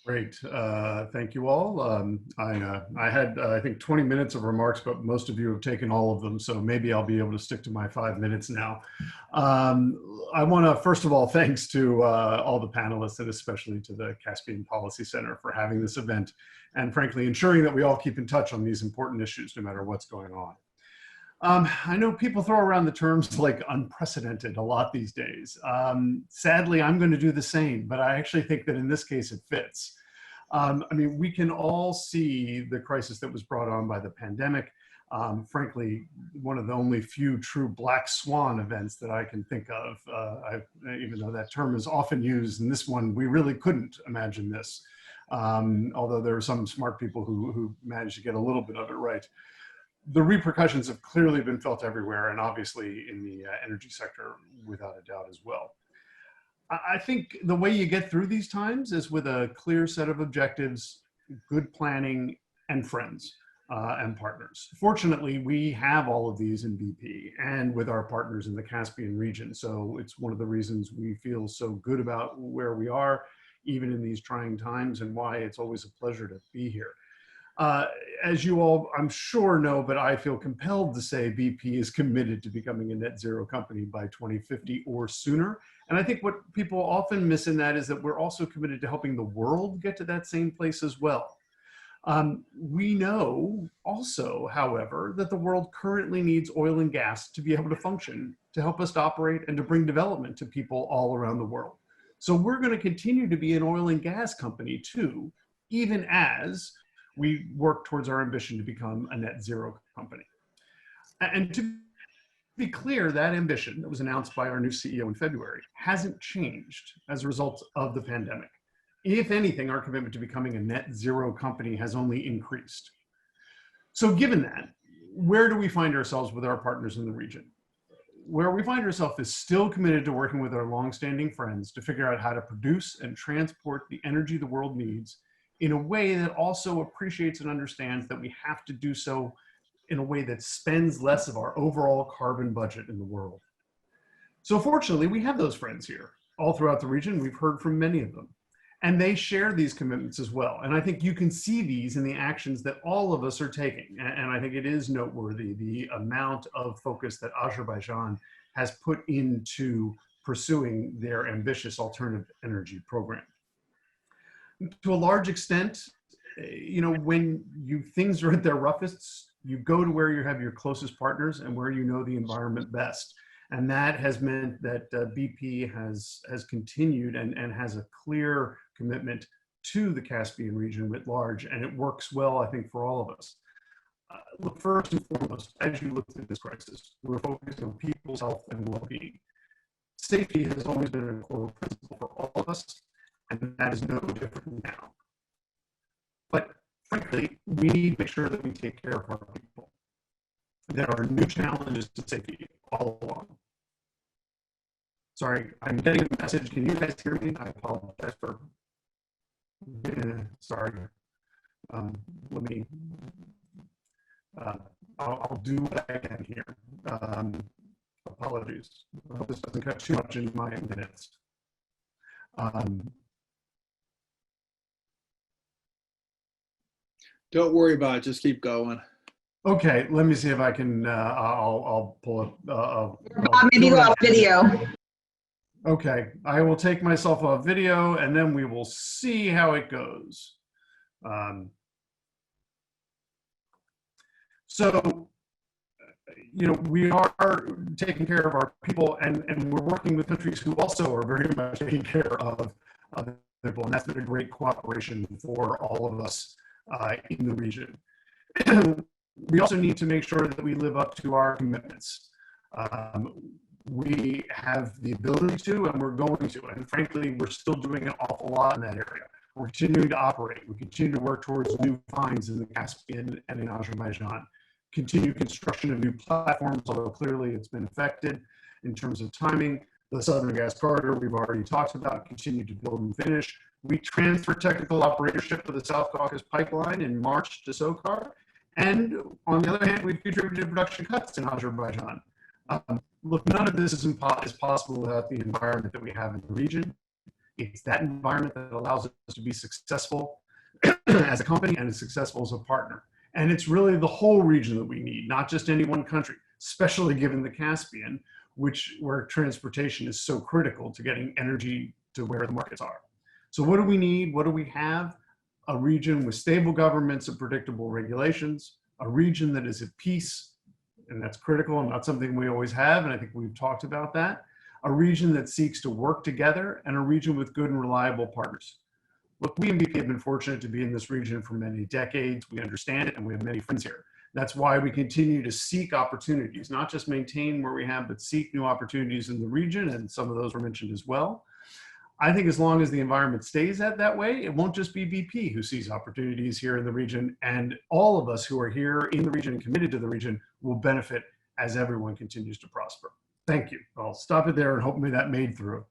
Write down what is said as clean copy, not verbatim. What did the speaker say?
Great. Thank you all. I had, I think, 20 minutes of remarks, but most of you have taken all of them, so maybe I'll be able to stick to my 5 minutes now. I want to, first of all, thanks to all the panelists and especially to the Caspian Policy Center for having this event and, frankly, ensuring that we all keep in touch on these important issues no matter what's going on. I know people throw around the terms like unprecedented a lot these days. Sadly, I'm going to do the same, but I actually think that in this case it fits. I mean, we can all see the crisis that was brought on by the pandemic. Frankly, one of the only few true black swan events that I can think of, even though that term is often used, in this one, we really couldn't imagine this. Although there are some smart people who managed to get a little bit of it right. The repercussions have clearly been felt everywhere, and obviously in the energy sector without a doubt as well. I think the way you get through these times is with a clear set of objectives, good planning, and friends and partners. Fortunately, we have all of these in BP and with our partners in the Caspian region. So it's one of the reasons we feel so good about where we are, even in these trying times, and why it's always a pleasure to be here. As you all, I'm sure, know, but I feel compelled to say BP is committed to becoming a net zero company by 2050 or sooner. And I think what people often miss in that is that we're also committed to helping the world get to that same place as well. We know also, however, that the world currently needs oil and gas to be able to function, to help us to operate and to bring development to people all around the world. So we're going to continue to be an oil and gas company too, even as we work towards our ambition to become a net zero company. And to be clear, that ambition that was announced by our new CEO in February hasn't changed as a result of the pandemic. If anything, our commitment to becoming a net zero company has only increased. So given that, where do we find ourselves with our partners in the region? Where we find ourselves is still committed to working with our longstanding friends to figure out how to produce and transport the energy the world needs in a way that also appreciates and understands that we have to do so in a way that spends less of our overall carbon budget in the world. So fortunately, we have those friends here. All throughout the region, we've heard from many of them. And they share these commitments as well. And I think you can see these in the actions that all of us are taking. And I think it is noteworthy the amount of focus that Azerbaijan has put into pursuing their ambitious alternative energy program. To a large extent, you know, when things are at their roughest, you go to where you have your closest partners and where you know the environment best. And that has meant that BP has continued and has a clear commitment to the Caspian region writ large, and it works well, I think, for all of us. Look, first and foremost, as you look through this crisis, we're focused on people's health and well-being. Safety has always been a core principle for all of us, and that is no different now. But frankly, we need to make sure that we take care of our people. There are new challenges to safety all along. Sorry, I'm getting a message. Can you guys hear me? I apologize for. Sorry. Let me. I'll do what I can here. Apologies. I hope this doesn't cut too much into my minutes. Don't worry about it. Just keep going. Okay, let me see if I can. I'll pull up. Maybe go off video. Okay, I will take myself off video, and then we will see how it goes. So, you know, we are taking care of our people, and we're working with countries who also are very much taking care of people, and that's been a great cooperation for all of us in the region. We also need to make sure that we live up to our commitments. We have the ability to, and we're going to, and frankly, we're still doing an awful lot in that area. We're continuing to operate. We continue to work towards new finds in the Caspian and in Azerbaijan. Continue construction of new platforms, although clearly it's been affected in terms of timing. The Southern Gas Corridor we've already talked about, continue to build and finish. We transferred technical operatorship of the South Caucasus pipeline in March to SOCAR. And on the other hand, we've contributed to production cuts in Azerbaijan. Look, none of this is possible without the environment that we have in the region. It's that environment that allows us to be successful as a company and as successful as a partner. And it's really the whole region that we need, not just any one country, especially given the Caspian, where transportation is so critical to getting energy to where the markets are. So what do we need? What do we have? A region with stable governments and predictable regulations, a region that is at peace, and that's critical and not something we always have, and I think we've talked about that. A region that seeks to work together, and a region with good and reliable partners. Look, we in BP have been fortunate to be in this region for many decades. We understand it, and we have many friends here. That's why we continue to seek opportunities, not just maintain where we have, but seek new opportunities in the region, and some of those were mentioned as well. I think as long as the environment stays that way, it won't just be BP who sees opportunities here in the region, and all of us who are here in the region and committed to the region will benefit as everyone continues to prosper. Thank you. I'll stop it there and hopefully that made through.